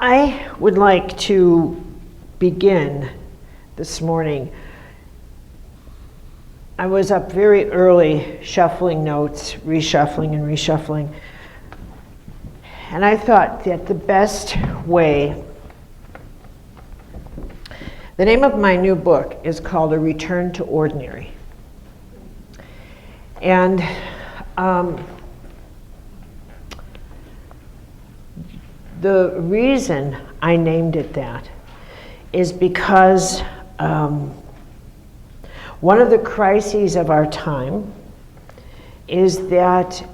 I would like to begin this morning. I was up very early shuffling notes, reshuffling and reshuffling. And I thought that the best way, the name of my new book is called A Return to Ordinary. And the reason I named it that is because one of the crises of our time is that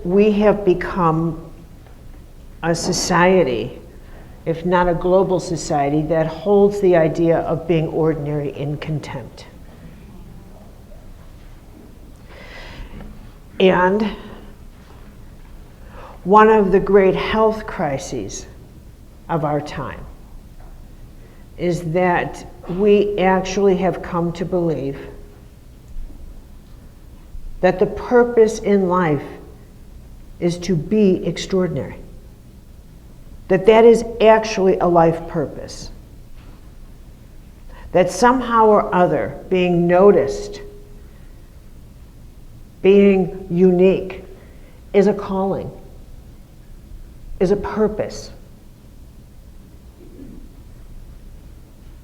we have become a society, if not a global society, that holds the idea of being ordinary in contempt. And one of the great health crises of our time is that we actually have come to believe that the purpose in life is to be extraordinary. That is actually a life purpose. That somehow or other, being noticed, being unique, is a calling, is a purpose.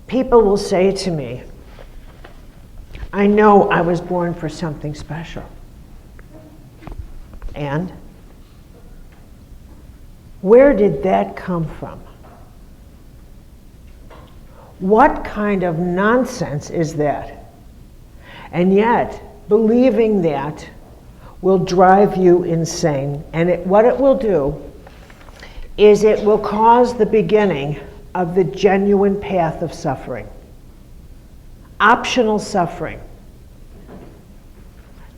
People will say to me, I know I was born for something special. And where did that come from? What kind of nonsense is that? And yet, believing that will drive you insane. And what it will do is it will cause the beginning of the genuine path of suffering. Optional suffering.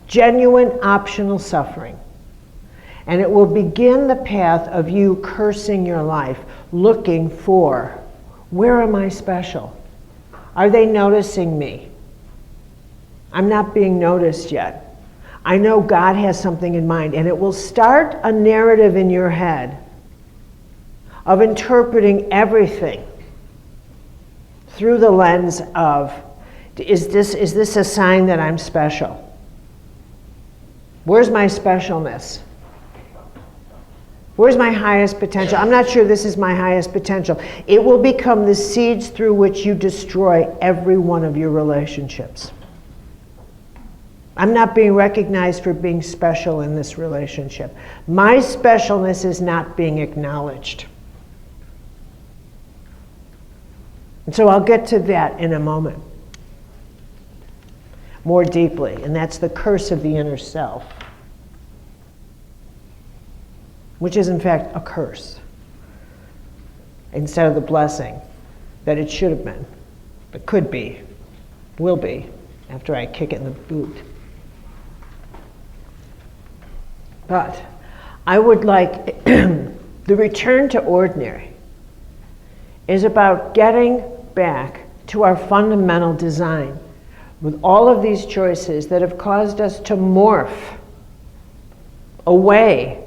Genuine optional suffering. And it will begin the path of you cursing your life, looking for, where am I special? Are they noticing me? I'm not being noticed yet. I know God has something in mind, and it will start a narrative in your head of interpreting everything through the lens of, is this a sign that I'm special? Where's my specialness? Where's my highest potential? I'm not sure this is my highest potential. It will become the seeds through which you destroy every one of your relationships. I'm not being recognized for being special in this relationship. My specialness is not being acknowledged. And so I'll get to that in a moment, more deeply, and that's the curse of the inner self, which is in fact a curse, instead of the blessing that it should have been, but could be, will be, after I kick it in the boot. But I would like, the return to ordinary is about getting back to our fundamental design with all of these choices that have caused us to morph away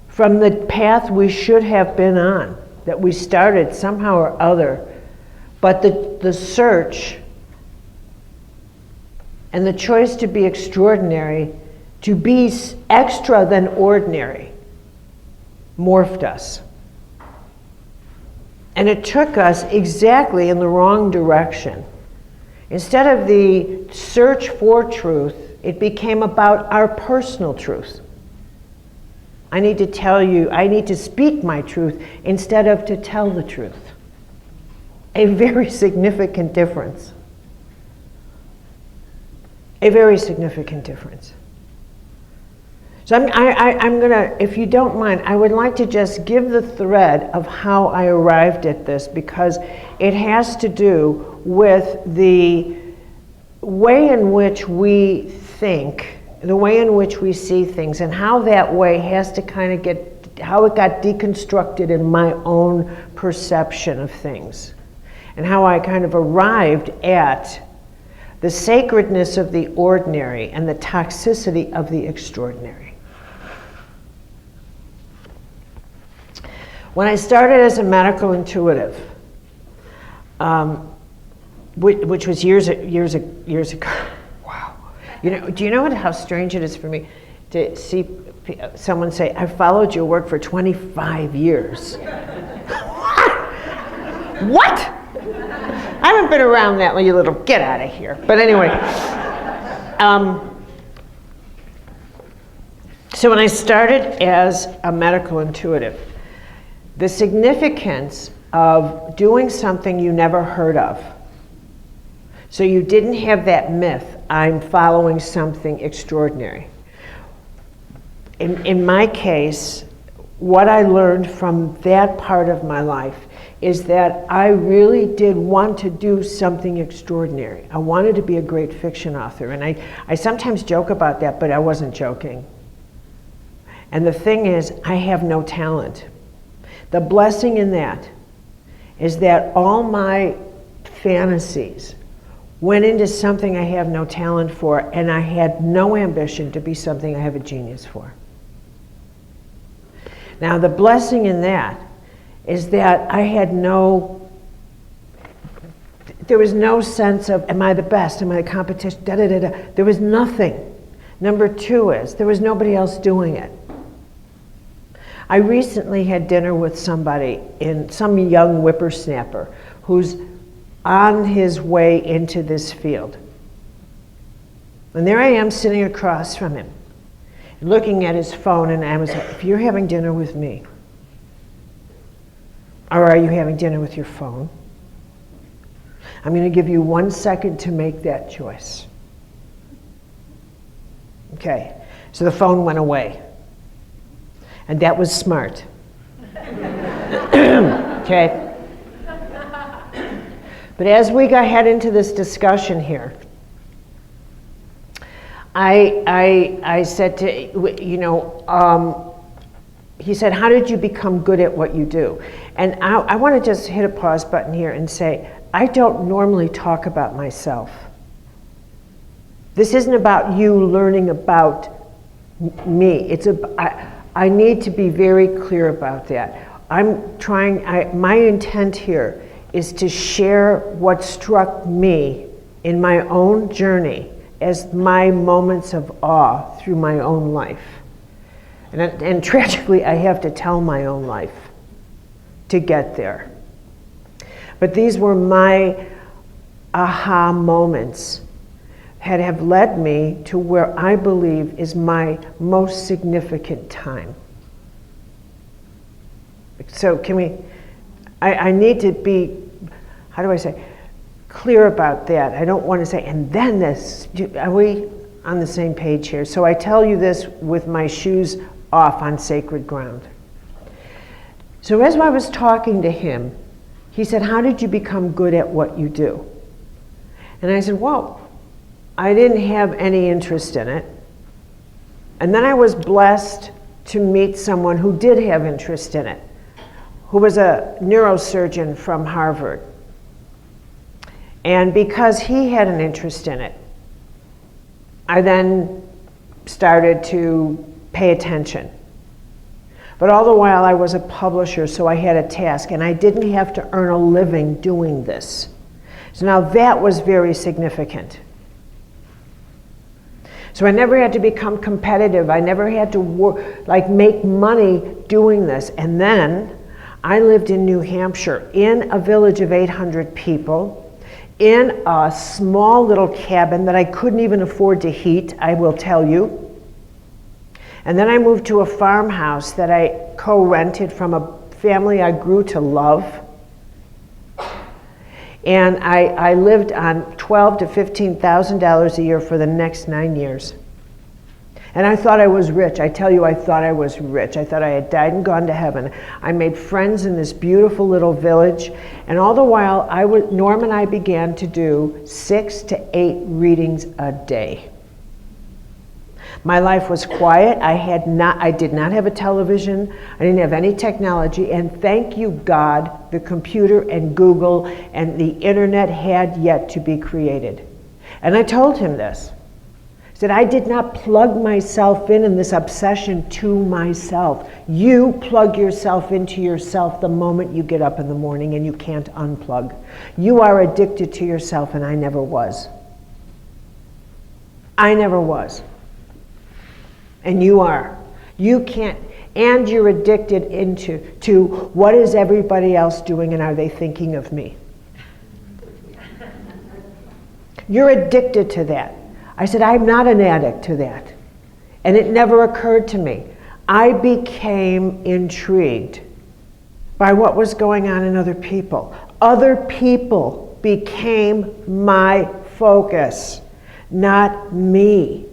from the path we should have been on, that we started somehow or other. But the search and the choice to be extraordinary, to be extra than ordinary, morphed us. And it took us exactly in the wrong direction. Instead of the search for truth, it became about our personal truth. I need to tell you, I need to speak my truth instead of to tell the truth. A very significant difference. A very significant difference. So I'm gonna, if you don't mind, I would like to just give the thread of how I arrived at this, because it has to do with the way in which we think, the way in which we see things, and how that way has to kind of get, how it got deconstructed in my own perception of things, and how I kind of arrived at the sacredness of the ordinary and the toxicity of the extraordinary. When I started as a medical intuitive, which was years ago. Wow. Do you know how strange it is for me to see someone say, "I followed your work for 25 years." What? I haven't been around that long, you little, get out of here. But anyway, so when I started as a medical intuitive, the significance of doing something you never heard of. So you didn't have that myth, I'm following something extraordinary. In my case, what I learned from that part of my life is that I really did want to do something extraordinary. I wanted to be a great fiction author, and I sometimes joke about that, but I wasn't joking. And the thing is, I have no talent. The blessing in that is that all my fantasies went into something I have no talent for, and I had no ambition to be something I have a genius for. Now, the blessing in that is that I had there was no sense of, am I the best? Am I the competition? Da, da, da, da. There was nothing. Number two is, there was nobody else doing it. I recently had dinner with somebody, some young whippersnapper, who's on his way into this field. And there I am sitting across from him, looking at his phone, and I was like, if you're having dinner with me, or are you having dinner with your phone? I'm going to give you 1 second to make that choice. Okay, so the phone went away. And that was smart. Okay? But as we head into this discussion here, I said to, he said, how did you become good at what you do? And I want to just hit a pause button here and say, I don't normally talk about myself. This isn't about you learning about me. I need to be very clear about that. My intent here is to share what struck me in my own journey as my moments of awe through my own life. And tragically, I have to tell my own life to get there. But these were my aha moments that have led me to where I believe is my most significant time. So I need to be, how do I say, clear about that. I don't want to say, and then this. Are we on the same page here? So I tell you this with my shoes off on sacred ground. So as I was talking to him, he said, how did you become good at what you do? And I said, well, I didn't have any interest in it. And then I was blessed to meet someone who did have interest in it, who was a neurosurgeon from Harvard. And because he had an interest in it, I then started to pay attention. But all the while I was a publisher, so I had a task, and I didn't have to earn a living doing this. So now that was very significant. So I never had to become competitive. I never had to make money doing this. And then I lived in New Hampshire in a village of 800 people, in a small little cabin that I couldn't even afford to heat, I will tell you. And then I moved to a farmhouse that I co-rented from a family I grew to love. And I lived on $12,000 to $15,000 a year for the next 9 years. And I thought I was rich. I tell you, I thought I was rich. I thought I had died and gone to heaven. I made friends in this beautiful little village. And all the while, Norm and I began to do 6 to 8 readings a day. My life was quiet. I did not have a television. I didn't have any technology. And thank you, God, the computer and Google and the internet had yet to be created. And I told him this. I said, I did not plug myself in this obsession to myself. You plug yourself into yourself the moment you get up in the morning, and you can't unplug. You are addicted to yourself, and I never was. I never was. And you are. You can't, and you're addicted to what is everybody else doing, and are they thinking of me? You're addicted to that. I said, I'm not an addict to that. And it never occurred to me. I became intrigued by what was going on in other people. Other people became my focus, not me.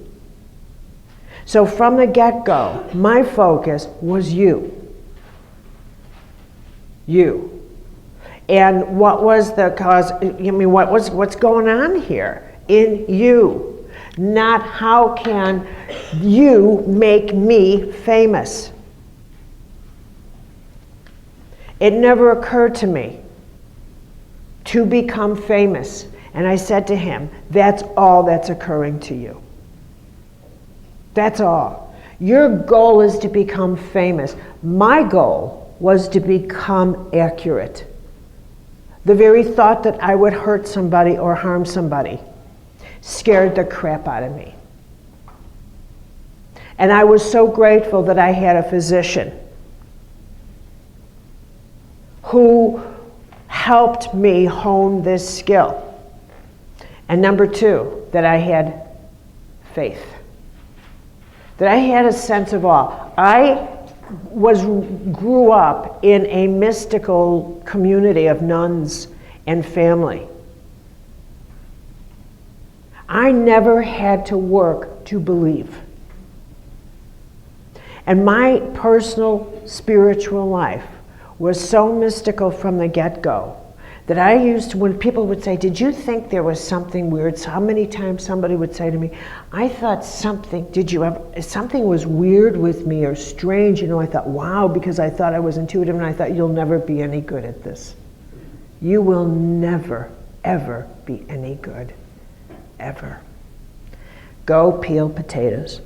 So from the get-go, my focus was you. You. And what was the cause? I mean, what's going on here? In you. Not how can you make me famous. It never occurred to me to become famous. And I said to him, that's all that's occurring to you. That's all. Your goal is to become famous. My goal was to become accurate. The very thought that I would hurt somebody or harm somebody scared the crap out of me. And I was so grateful that I had a physician who helped me hone this skill. And number two, that I had faith. That I had a sense of awe. I grew up in a mystical community of nuns and family. I never had to work to believe. And my personal spiritual life was so mystical from the get-go that I used to, when people would say, did you think there was something weird? So how many times somebody would say to me, I thought something was weird with me or strange. You know, I thought, wow, because I thought I was intuitive, and I thought, you'll never be any good at this. You will never, ever be any good. Ever. Go peel potatoes.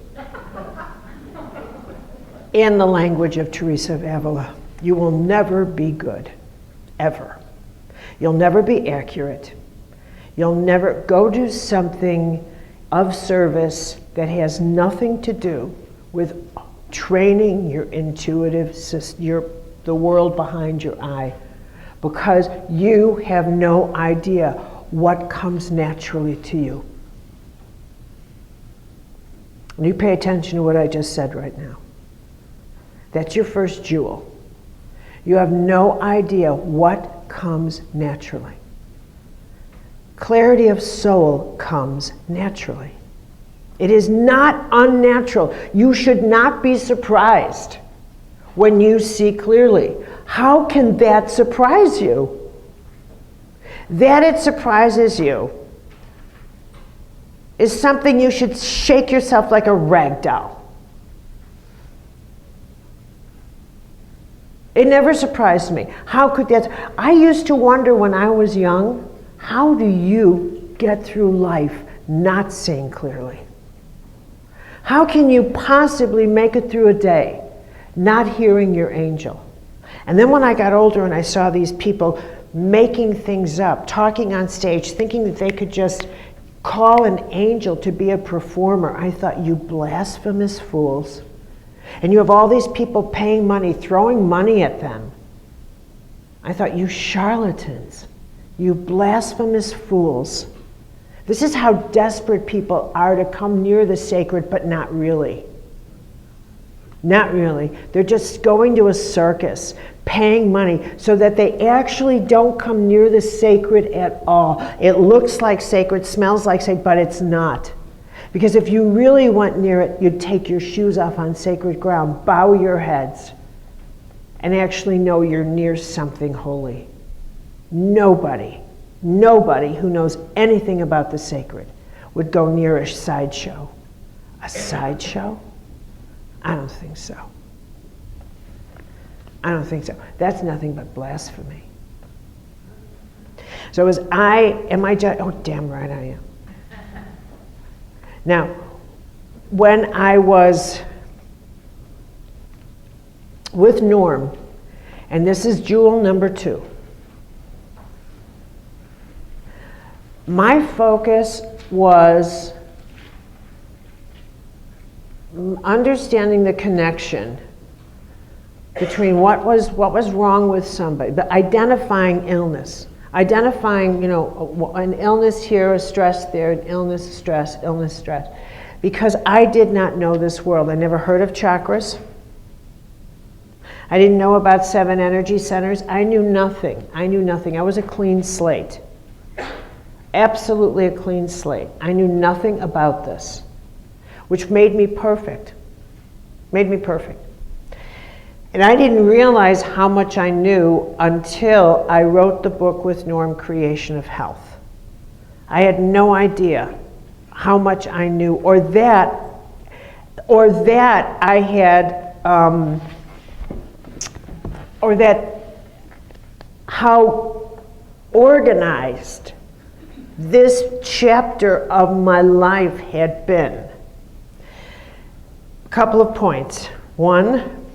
In the language of Teresa of Avila, you will never be good, ever. You'll never be accurate. You'll never go do something of service that has nothing to do with training your intuitive system, the world behind your eye, because you have no idea what comes naturally to you. And you pay attention to what I just said right now. That's your first jewel. You have no idea what comes naturally. Clarity of soul comes naturally. It is not unnatural. You should not be surprised when you see clearly. How can that surprise you? That it surprises you is something you should shake yourself like a rag doll. It never surprised me. How could that? I used to wonder when I was young, how do you get through life not seeing clearly? How can you possibly make it through a day not hearing your angel? And then when I got older and I saw these people making things up, talking on stage, thinking that they could just call an angel to be a performer, I thought, you blasphemous fools. And you have all these people paying money, throwing money at them. I thought, you charlatans, you blasphemous fools. This is how desperate people are to come near the sacred, but not really. Not really. They're just going to a circus, paying money, so that they actually don't come near the sacred at all. It looks like sacred, smells like sacred, but it's not. Because if you really went near it, you'd take your shoes off on sacred ground, bow your heads, and actually know you're near something holy. Nobody who knows anything about the sacred would go near a sideshow. A sideshow? I don't think so. I don't think so. That's nothing but blasphemy. So am I oh, damn right I am. Now, when I was with Norm, and this is jewel number 2, my focus was understanding the connection between what was wrong with somebody, but identifying illness, identifying, an illness here, a stress there, an illness, stress, because I did not know this world. I never heard of chakras. I didn't know about 7 energy centers. I knew nothing. I was a clean slate. Absolutely a clean slate. I knew nothing about this, which made me perfect. And I didn't realize how much I knew until I wrote the book with Norm, Creation of Health. I had no idea how much I knew, or that I had, or that how organized this chapter of my life had been. A couple of points. One,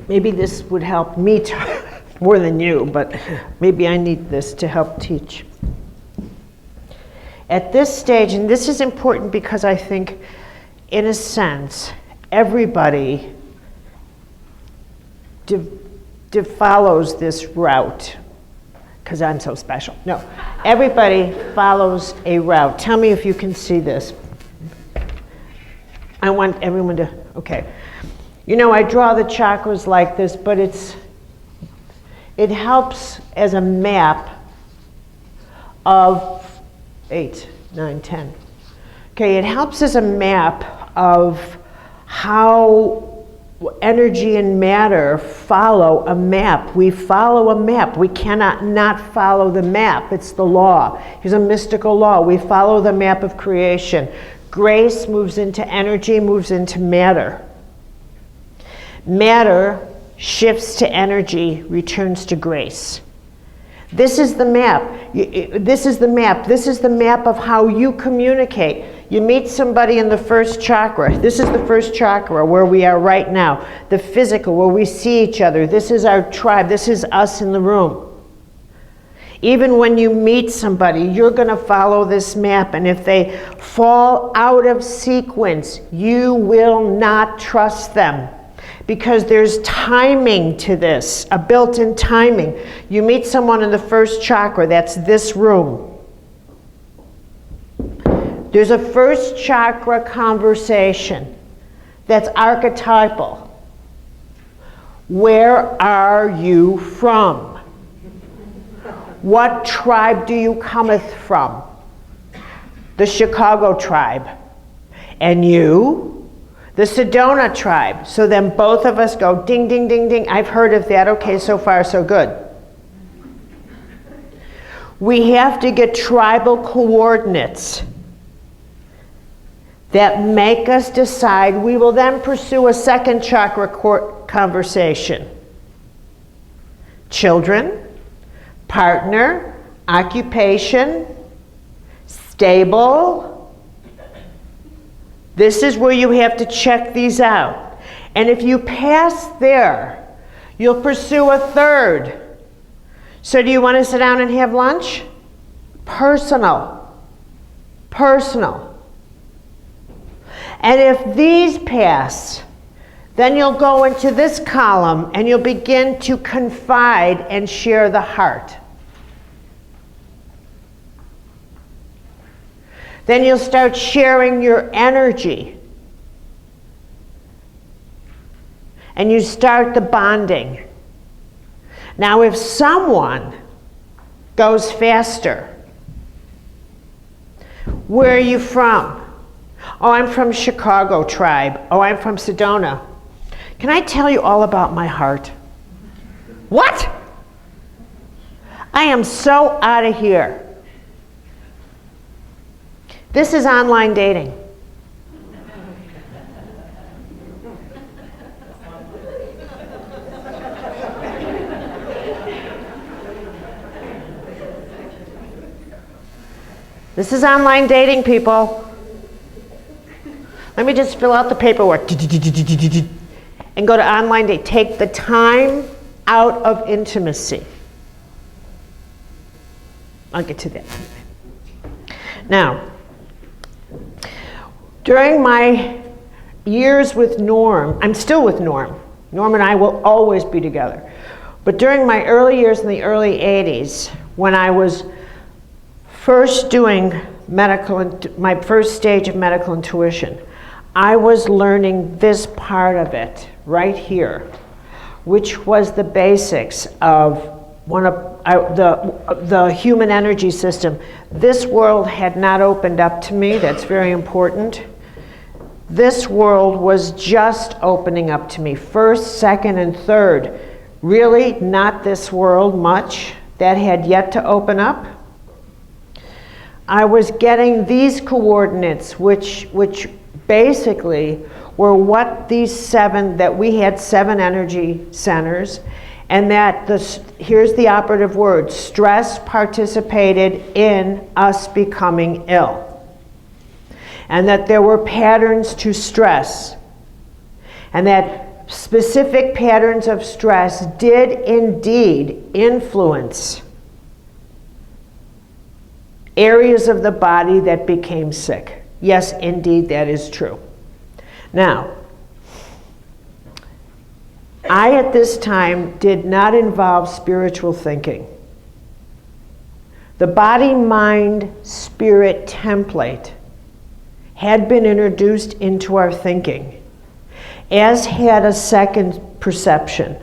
maybe this would help me more than you, but maybe I need this to help teach. At this stage, and this is important because I think, in a sense, everybody follows this route, because I'm so special. No, everybody follows a route. Tell me if you can see this. I want everyone to, okay. I draw the chakras like this, but it helps as a map of 8, 9, 10. Okay, it helps as a map of how energy and matter follow a map. We follow a map. We cannot not follow the map. It's the law. Here's a mystical law. We follow the map of creation. Grace moves into energy, moves into matter. Matter shifts to energy, returns to grace. This is the map. This is the map. This is the map of how you communicate. You meet somebody in the first chakra. This is the first chakra where we are right now. The physical, where we see each other. This is our tribe. This is us in the room. Even when you meet somebody, you're going to follow this map. And if they fall out of sequence, you will not trust them. Because there's timing to this, a built-in timing. You meet someone in the first chakra, that's this room. There's a first chakra conversation that's archetypal. Where are you from? What tribe do you cometh from? The Chicago tribe. And you? The Sedona tribe. So then both of us go ding, ding, ding, ding. I've heard of that. Okay, so far so good. We have to get tribal coordinates that make us decide. We will then pursue a second chakra conversation. Children, partner, occupation, stable. This is where you have to check these out. And if you pass there, you'll pursue a third. So do you want to sit down and have lunch? Personal. And if these pass, then you'll go into this column and you'll begin to confide and share the heart. Then you'll start sharing your energy. And you start the bonding. Now, if someone goes faster, where are you from? Oh, I'm from Chicago tribe. Oh, I'm from Sedona. Can I tell you all about my heart? What? I am so out of here. This is online dating. This is online dating, people. Let me just fill out the paperwork and go to online date. Take the time out of intimacy. I'll get to that. Now, during my years with Norm, I'm still with Norm. Norm and I will always be together. But during my early years in the early 80s, when I was first doing my first stage of medical intuition, I was learning this part of it right here, which was the basics of the human energy system. This world had not opened up to me. That's very important. This world was just opening up to me. First, second, and third. Really, not this world much. That had yet to open up. I was getting these coordinates, which basically were what these that we had 7 energy centers, and that here's the operative word, stress participated in us becoming ill. And that there were patterns to stress, and that specific patterns of stress did indeed influence areas of the body that became sick. Yes, indeed, that is true. Now, I at this time did not involve spiritual thinking. The body, mind, spirit template had been introduced into our thinking, as had a second perception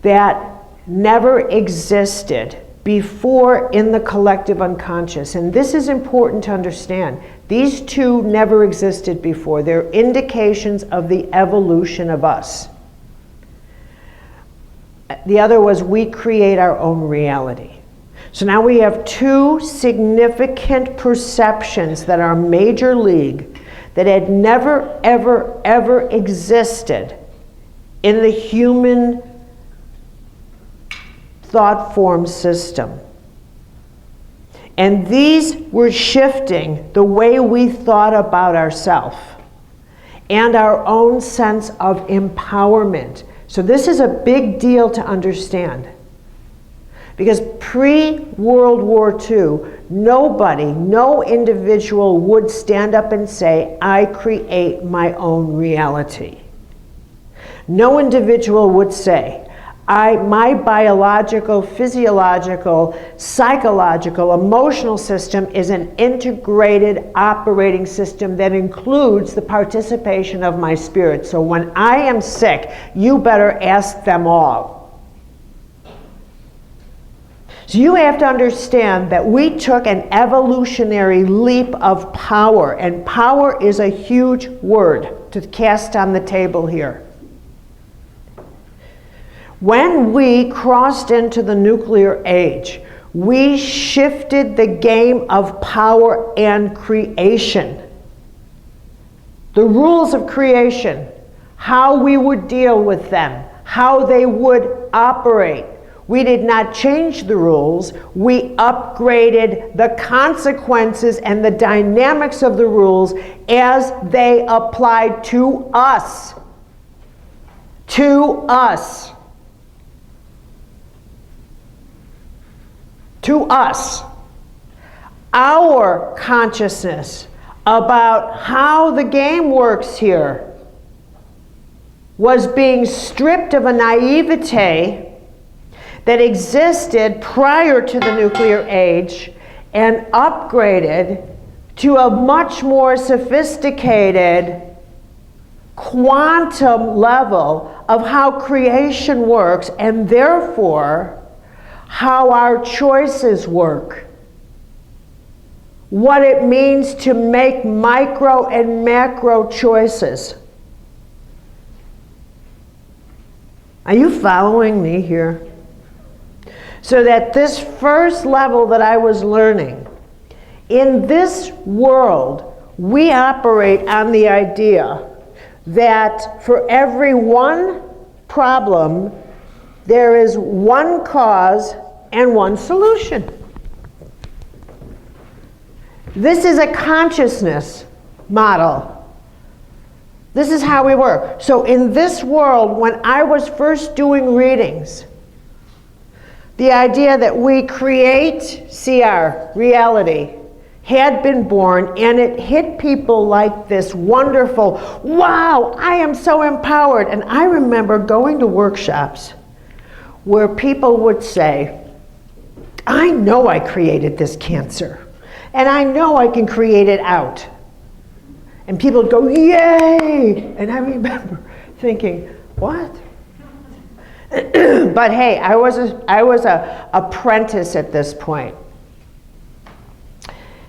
that never existed before in the collective unconscious. And this is important to understand. These two never existed before. They're indications of the evolution of us. The other was we create our own reality. So now we have 2 significant perceptions that are major league that had never, ever, ever existed in the human thought form system. And these were shifting the way we thought about ourselves and our own sense of empowerment. So this is a big deal to understand. Because pre-World War II, nobody, no individual would stand up and say, I create my own reality. No individual would say, my biological, physiological, psychological, emotional system is an integrated operating system that includes the participation of my spirit. So when I am sick, you better ask them all. So you have to understand that we took an evolutionary leap of power, and power is a huge word to cast on the table here. When we crossed into the nuclear age, we shifted the game of power and creation. The rules of creation, how we would deal with them, how they would operate. We did not change the rules, we upgraded the consequences and the dynamics of the rules as they applied to us. To us. To us. Our consciousness about how the game works here was being stripped of a naivete that existed prior to the nuclear age and upgraded to a much more sophisticated quantum level of how creation works, and therefore how our choices work. What it means to make micro and macro choices. Are you following me here? So that this first level that I was learning, in this world, we operate on the idea that for every one problem, there is one cause and one solution. This is a consciousness model. This is how we work. So in this world, when I was first doing readings, the idea that we create CR, reality, had been born, and it hit people like this wonderful, wow, I am so empowered. And I remember going to workshops where people would say, I know I created this cancer, and I know I can create it out. And people would go, yay! And I remember thinking, what? But hey, I was a apprentice at this point.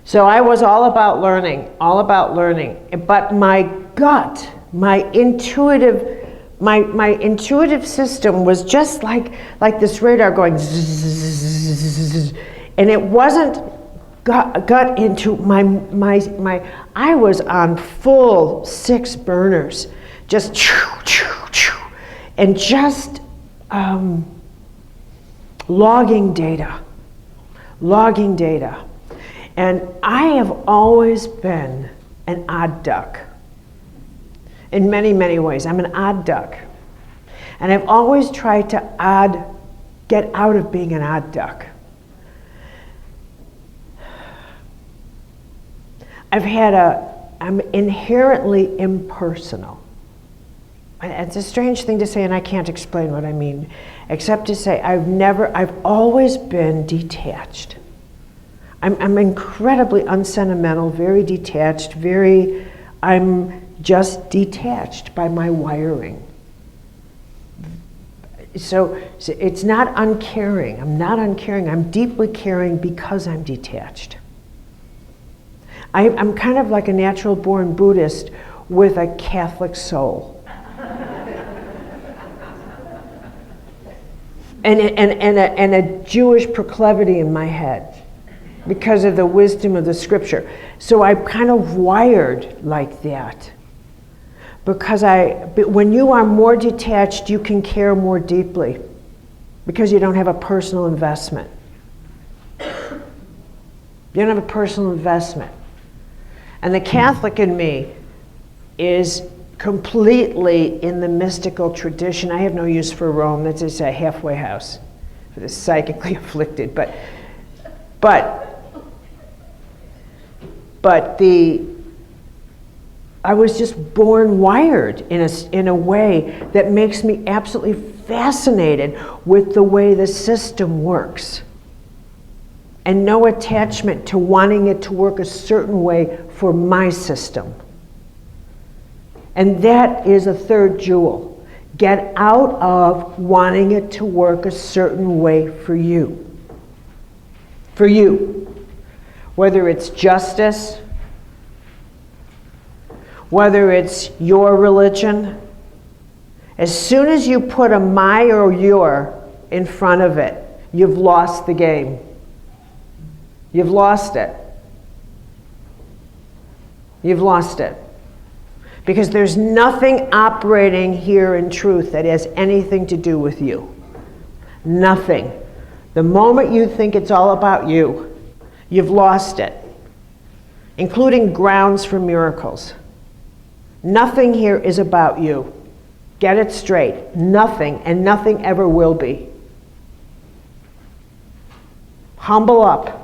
So I was all about learning. But my gut, my intuitive system was just like this radar going zzz, and it wasn't got into my I was on full 6 burners, just and just logging data. And I have always been an odd duck. In many, many ways, I'm an odd duck. And I've always tried to get out of being an odd duck. I'm inherently impersonal. And it's a strange thing to say, and I can't explain what I mean, except to say I've always been detached. I'm incredibly unsentimental, very detached, I'm just detached by my wiring. So it's not uncaring. I'm not uncaring. I'm deeply caring because I'm detached. I'm kind of like a natural born Buddhist with a Catholic soul. and a Jewish proclivity in my head because of the wisdom of the scripture. So I'm kind of wired like that. Because when you are more detached, you can care more deeply because you don't have a personal investment. You don't have a personal investment. And the Catholic in me is completely in the mystical tradition. I have no use for Rome. That's just a halfway house for the psychically afflicted. But I was just born wired in a way that makes me absolutely fascinated with the way the system works. And no attachment to wanting it to work a certain way for my system. And that is a third jewel. Get out of wanting it to work a certain way for you. For you. Whether it's justice, whether it's your religion, as soon as you put a my or your in front of it, you've lost the game. You've lost it. You've lost it. Because there's nothing operating here in truth that has anything to do with you. Nothing. The moment you think it's all about you, you've lost it. Including grounds for miracles. Nothing here is about you. Get it straight. Nothing, and nothing ever will be. Humble up.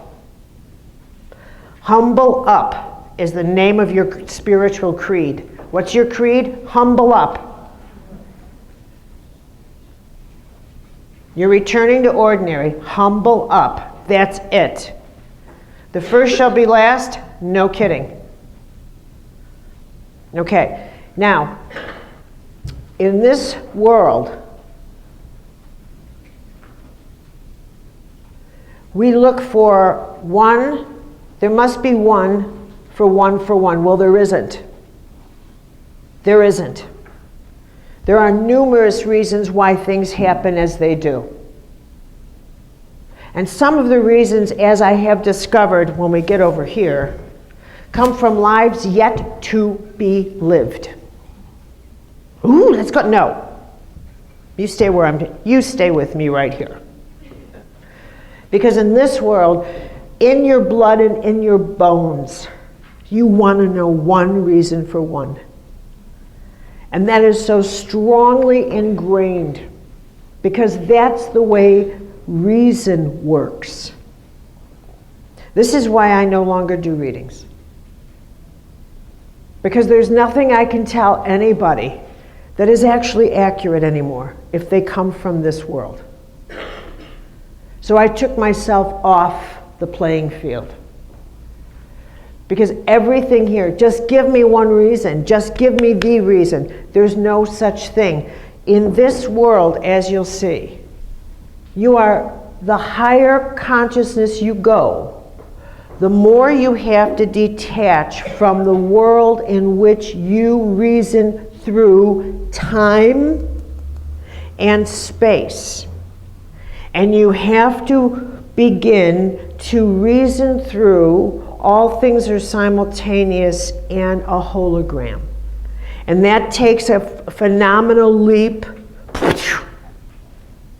Humble up is the name of your spiritual creed. What's your creed? Humble up. You're returning to ordinary. Humble up. That's it. The first shall be last. No kidding. Okay, now, in this world, we look for one, there must be one for one for one. Well, there isn't. There isn't. There are numerous reasons why things happen as they do. And some of the reasons, as I have discovered when we get over here, come from lives yet to be lived. Ooh, let's go. No. You stay you stay with me right here. Because in this world, in your blood and in your bones, you want to know one reason for one. And that is so strongly ingrained because that's the way reason works. This is why I no longer do readings. Because there's nothing I can tell anybody that is actually accurate anymore if they come from this world. So I took myself off the playing field. Because everything here, just give me one reason, just give me the reason. There's no such thing. In this world, as you'll see, you are, the higher consciousness you go, the more you have to detach from the world in which you reason through time and space. And you have to begin to reason through all things are simultaneous and a hologram. And that takes a phenomenal leap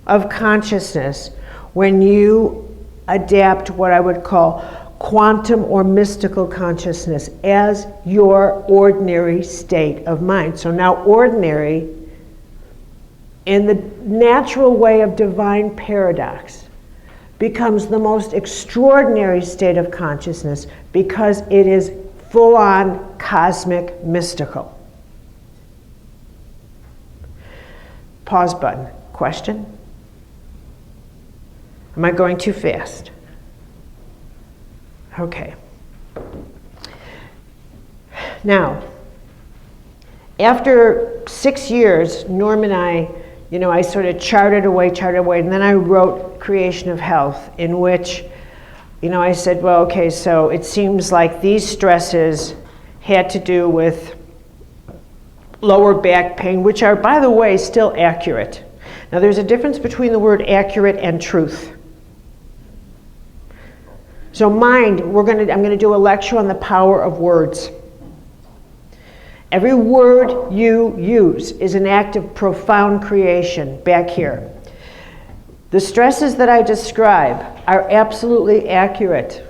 of consciousness when you adapt what I would call quantum or mystical consciousness as your ordinary state of mind. So now ordinary, in the natural way of divine paradox, becomes the most extraordinary state of consciousness because it is full-on cosmic mystical. Pause button. Question? Am I going too fast? Okay. Now, after 6 years, Norm and I sort of charted away, and then I wrote Creation of Health, in which, I said, well, okay, so it seems like these stresses had to do with lower back pain, which are, by the way, still accurate. Now, there's a difference between the word accurate and truth. So mind, I'm going to do a lecture on the power of words. Every word you use is an act of profound creation back here. The stresses that I describe are absolutely accurate,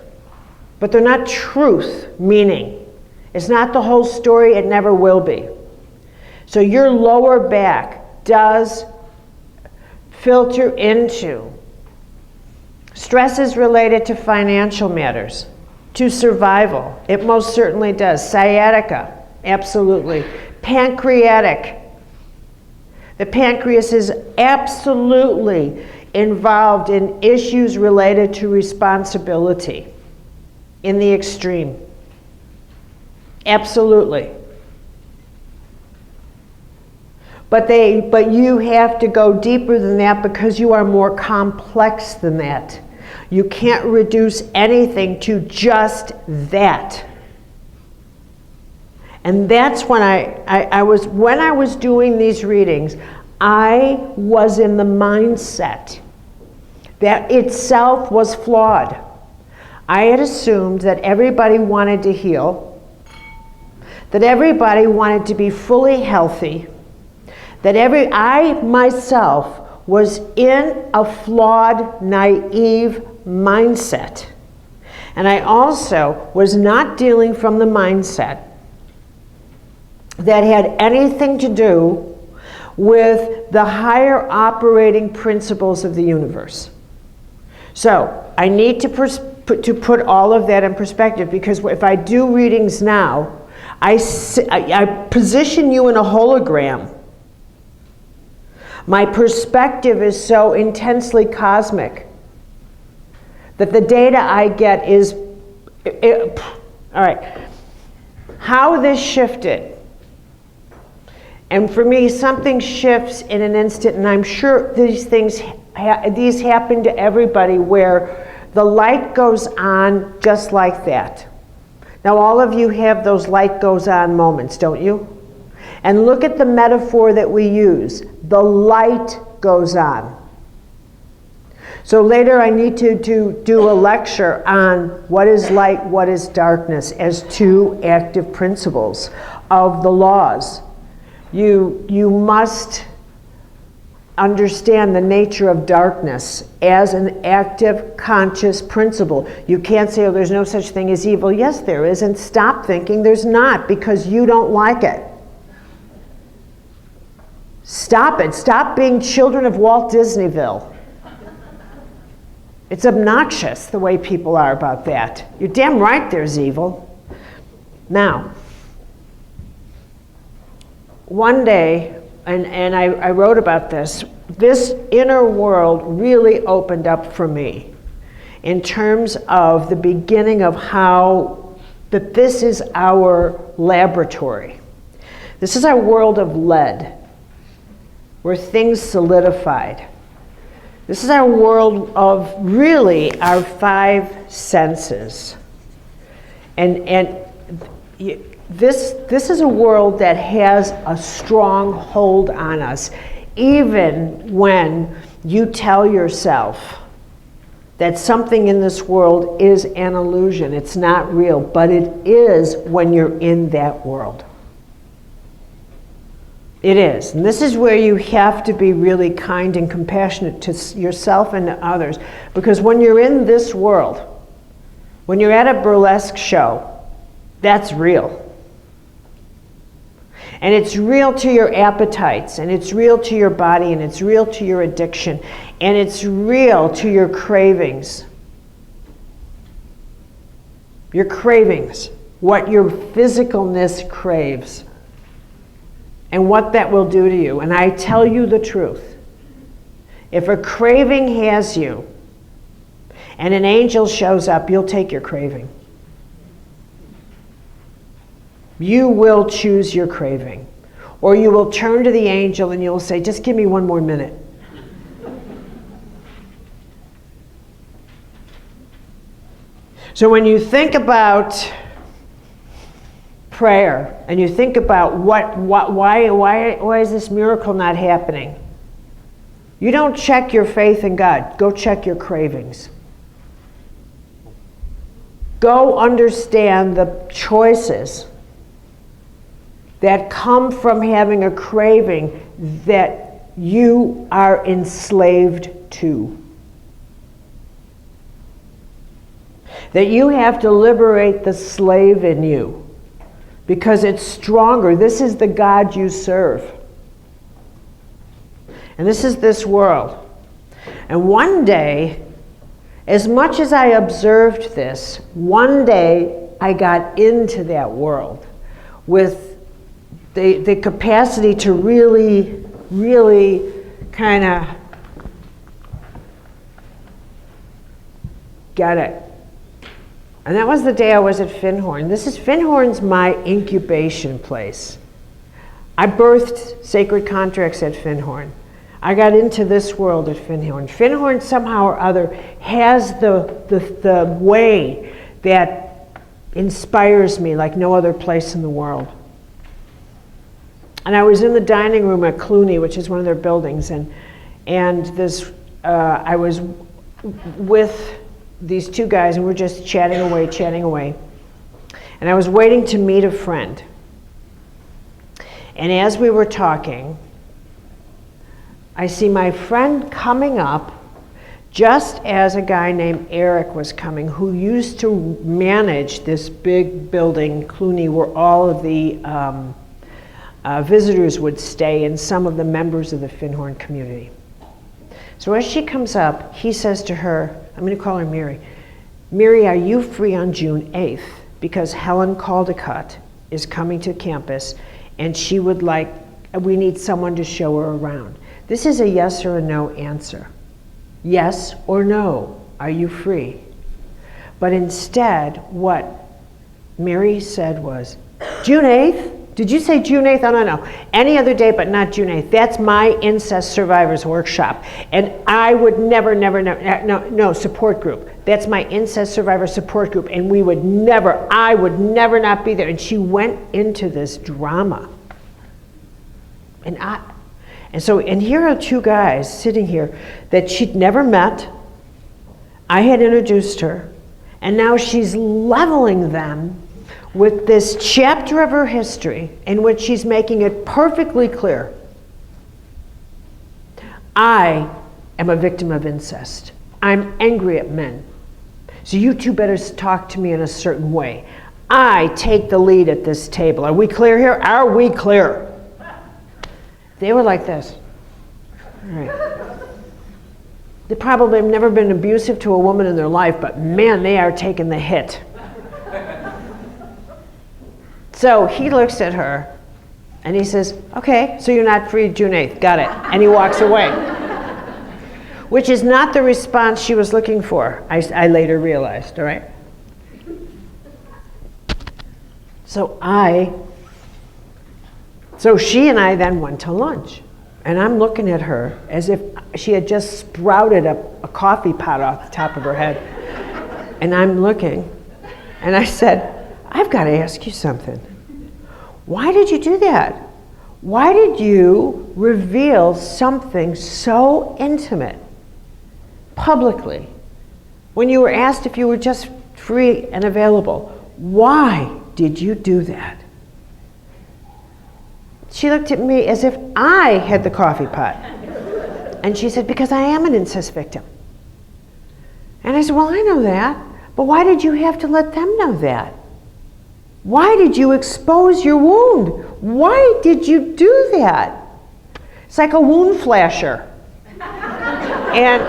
but they're not truth, meaning it's not the whole story, it never will be. So your lower back does filter into stresses related to financial matters, to survival. It most certainly does. Sciatica. Absolutely. Pancreatic. The pancreas is absolutely involved in issues related to responsibility in the extreme. Absolutely. But you have to go deeper than that because you are more complex than that. You can't reduce anything to just that. And that's when I was doing these readings, I was in the mindset that itself was flawed. I had assumed that everybody wanted to heal, that everybody wanted to be fully healthy, that I myself was in a flawed, naive mindset. And I also was not dealing from the mindset that had anything to do with the higher operating principles of the universe. So I need to put all of that in perspective, because if I do readings now, I position you in a hologram. My perspective is so intensely cosmic that the data I get is, all right, how this shifted. And for me, something shifts in an instant, and I'm sure these happen to everybody, where the light goes on just like that. Now, all of you have those light goes on moments, don't you? And look at the metaphor that we use. The light goes on. So later I need to do a lecture on what is light, what is darkness, as two active principles of the laws. You must understand the nature of darkness as an active, conscious principle. You can't say, oh, there's no such thing as evil. Yes, there is, and stop thinking there's not because you don't like it. Stop it. Stop being children of Walt Disneyville. It's obnoxious the way people are about that. You're damn right there's evil. Now, one day, and I wrote about this inner world really opened up for me in terms of the beginning of how that this is our laboratory. This is our world of lead, where things solidified. This is our world of really our five senses. And this is a world that has a strong hold on us, even when you tell yourself that something in this world is an illusion. It's not real, but it is when you're in that world. It is. And this is where you have to be really kind and compassionate to yourself and to others. Because when you're in this world, when you're at a burlesque show, that's real. And it's real to your appetites, and it's real to your body, and it's real to your addiction, and it's real to your cravings. Your cravings, what your physicalness craves, and what that will do to you. And I tell you the truth. If a craving has you, and an angel shows up, you'll take your craving. You will choose your craving. Or you will turn to the angel and you'll say, just give me one more minute. So when you think about prayer and you think about why is this miracle not happening? You don't check your faith in God. Go check your cravings. Go understand the choices that come from having a craving that you are enslaved to. That you have to liberate the slave in you because it's stronger. This is the God you serve. And this is this world. And one day, as much as I observed this, one day I got into that world with the capacity to really, really kind of get it. And that was the day I was at Finhorn. Finhorn's my incubation place. I birthed Sacred Contracts at Finhorn. I got into this world at Finhorn. Finhorn somehow or other has the way that inspires me like no other place in the world. And I was in the dining room at Clooney, which is one of their buildings, and I was with these two guys, and we're just chatting away. And I was waiting to meet a friend. And as we were talking, I see my friend coming up just as a guy named Eric was coming, who used to manage this big building, Clooney, where all of the visitors would stay, and some of the members of the Finhorn community. So as she comes up, he says to her, I'm going to call her Mary, Mary, are you free on June 8th? Because Helen Caldecott is coming to campus, and we need someone to show her around. This is a yes or a no answer. Yes or no, are you free? But instead, what Mary said was, June 8th? Did you say June 8th? Oh, no. Any other day, but not June 8th. That's my incest survivors workshop. And I would no, support group. That's my incest survivor support group. And I would never not be there. And she went into this drama. And here are two guys sitting here that she'd never met. I had introduced her. And now she's leveling them with this chapter of her history in which she's making it perfectly clear. I am a victim of incest. I'm angry at men. So you two better talk to me in a certain way. I take the lead at this table. Are we clear here? Are we clear? They were like this. All right. They probably have never been abusive to a woman in their life, but man, they are taking the hit. So he looks at her and he says, okay, so you're not free June 8th, got it. And he walks away. Which is not the response she was looking for, I later realized, all right? So she and I then went to lunch. And I'm looking at her as if she had just sprouted a coffee pot off the top of her head. And I'm looking, and I said, I've got to ask you something. Why did you do that? Why did you reveal something so intimate publicly when you were asked if you were just free and available? Why did you do that? She looked at me as if I had the coffee pot. And she said, because I am an incest victim. And I said, well, I know that, but why did you have to let them know that? Why did you expose your wound? Why did you do that? It's like a wound flasher. And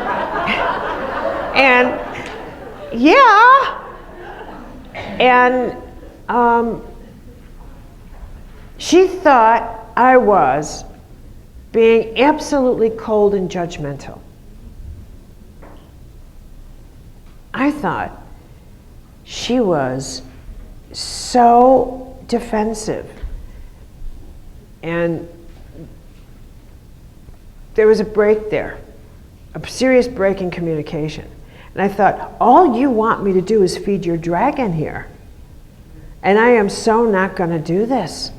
yeah. And she thought I was being absolutely cold and judgmental. I thought she was so defensive. And there was a break there, a serious break in communication. And I thought, all you want me to do is feed your dragon here. And I am so not going to do this.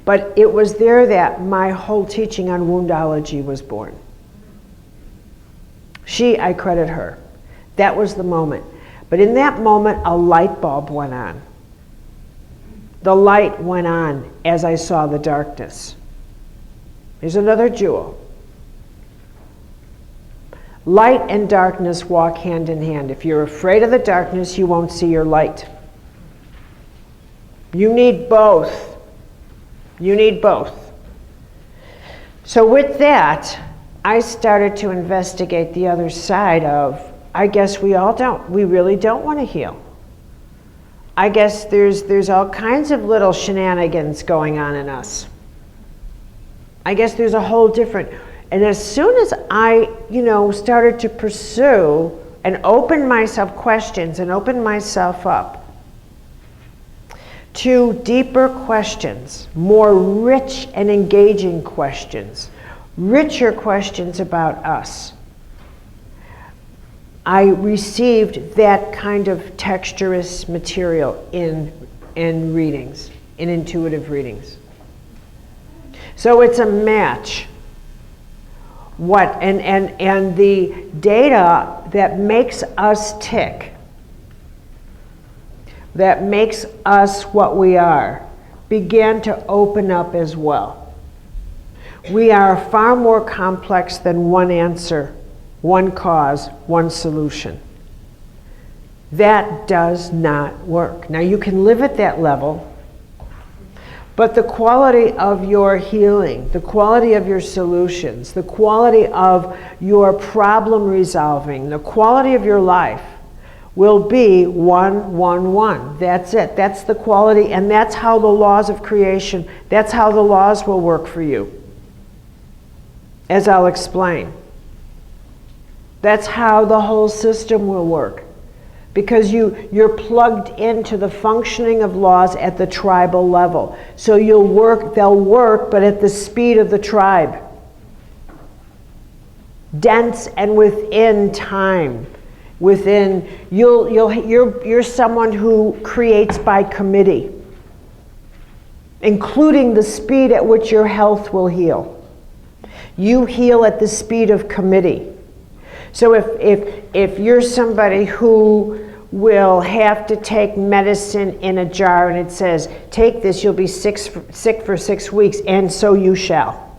But it was there that my whole teaching on Woundology was born. I credit her. That was the moment. But in that moment, a light bulb went on. The light went on as I saw the darkness. Here's another jewel. Light and darkness walk hand in hand. If you're afraid of the darkness, you won't see your light. You need both. You need both. So with that, I started to investigate the other side of, I guess we really don't want to heal. I guess there's all kinds of little shenanigans going on in us. I guess there's a whole different, and as soon as I, started to pursue and open myself questions and open myself up to deeper questions, more rich and engaging questions, richer questions about us, I received that kind of texturous material in readings, in intuitive readings. So it's a match. And the data that makes us tick, that makes us what we are, began to open up as well. We are far more complex than one answer, one cause, one solution. That does not work. Now you can live at that level, but the quality of your healing, the quality of your solutions, the quality of your problem resolving, the quality of your life will be 1, 1, 1. That's it. That's the quality, and that's how the laws of creation, that's how the laws will work for you, as I'll explain. That's how the whole system will work, because you're plugged into the functioning of laws at the tribal level. So they'll work, but at the speed of the tribe. Dense and within time. You're someone who creates by committee, including the speed at which your health will heal. You heal at the speed of committee. So if you're somebody who will have to take medicine in a jar and it says, take this, you'll be sick for 6 weeks, and so you shall.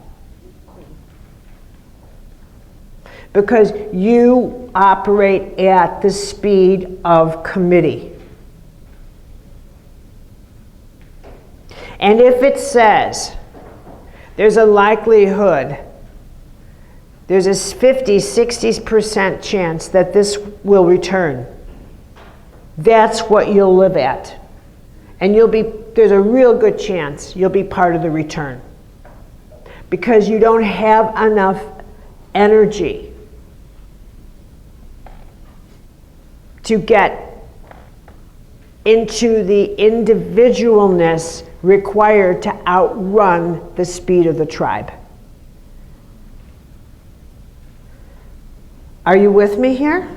because you operate at the speed of committee. And if it says there's a likelihood, there's a 50-60% chance that this will return, that's what you'll live at. And there's a real good chance you'll be part of the return, because you don't have enough energy to get into the individualness required to outrun the speed of the tribe. Are you with me here?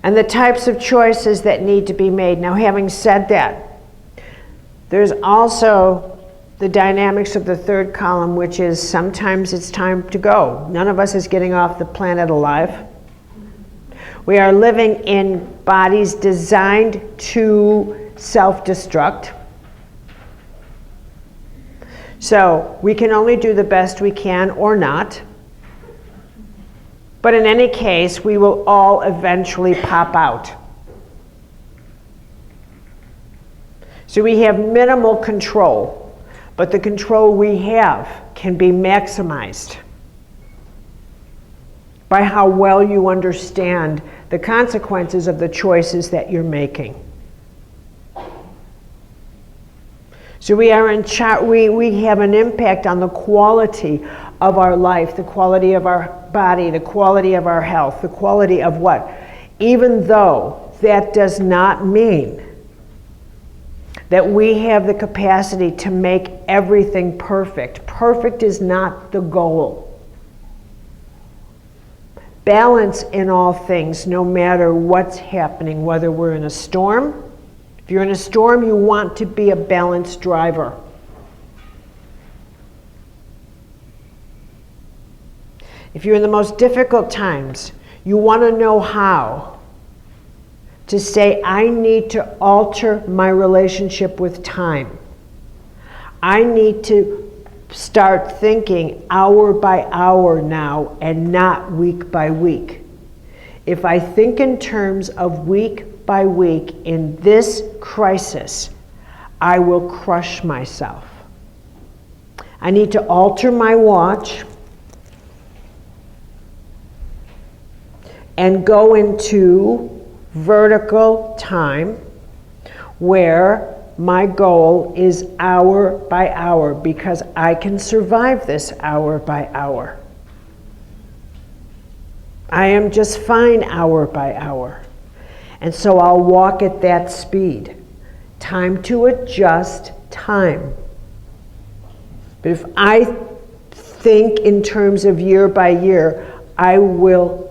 And the types of choices that need to be made. Now, having said that, there's also the dynamics of the third column, which is sometimes it's time to go. None of us is getting off the planet alive. We are living in bodies designed to self-destruct. So we can only do the best we can or not. But in any case, we will all eventually pop out. So we have minimal control, but the control we have can be maximized by how well you understand the consequences of the choices that you're making. So we are we have an impact on the quality of our life, the quality of our body, the quality of our health, the quality of what? Even though that does not mean that we have the capacity to make everything perfect. Perfect is not the goal. Balance in all things, no matter what's happening, whether we're in a storm. If you're in a storm, you want to be a balanced driver. If you're in the most difficult times, you want to know how to say, I need to alter my relationship with time. I need to start thinking hour by hour now and not week by week. If I think in terms of week by week in this crisis, I will crush myself. I need to alter my watch and go into vertical time where my goal is hour by hour, because I can survive this hour by hour. I am just fine hour by hour. And so I'll walk at that speed. Time to adjust time. But if I think in terms of year by year, I will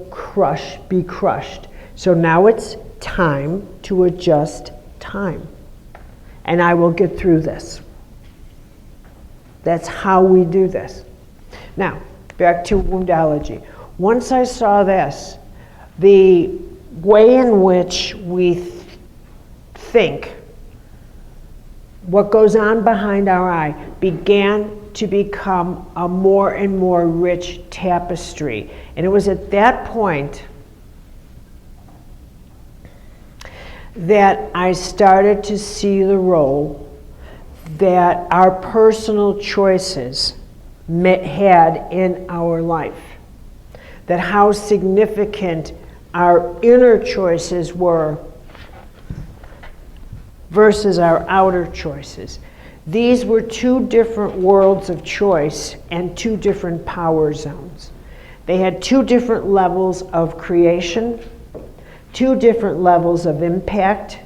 be crushed. So now it's time to adjust time. And I will get through this. That's how we do this. Now, back to Woundology. Once I saw this, the way in which we think, what goes on behind our eye, began to become a more and more rich tapestry. And it was at that point that I started to see the role that our personal choices had in our life. That how significant our inner choices were versus our outer choices. These were two different worlds of choice and two different power zones. They had two different levels of creation, two different levels of impact,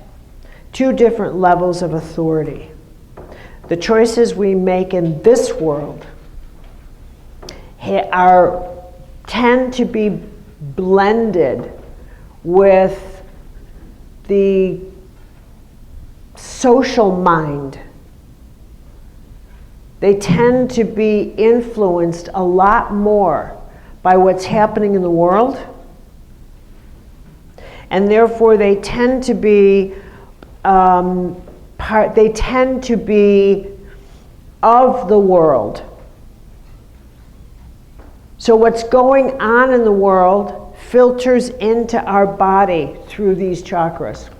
two different levels of authority. The choices we make in this world tend to be blended with the social mind. They tend to be influenced a lot more by what's happening in the world, and therefore they tend to be of the world. So what's going on in the world filters into our body through these chakras.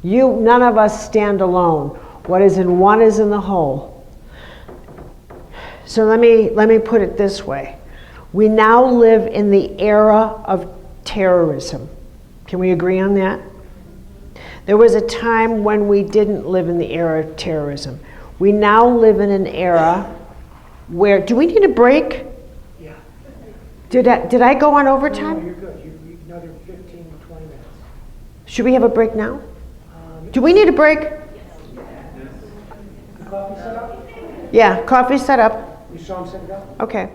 None of us stand alone. What is in one is in the whole. So let me put it this way. We now live in the era of terrorism. Can we agree on that? There was a time when we didn't live in the era of terrorism. We now live in an era where, do we need a break? Yeah. Did I go on overtime? No, you're good. You another 15 to 20 minutes. Should we have a break now? Do we need a break? Coffee set up? Yeah, coffee set up. You saw him set it up? Okay.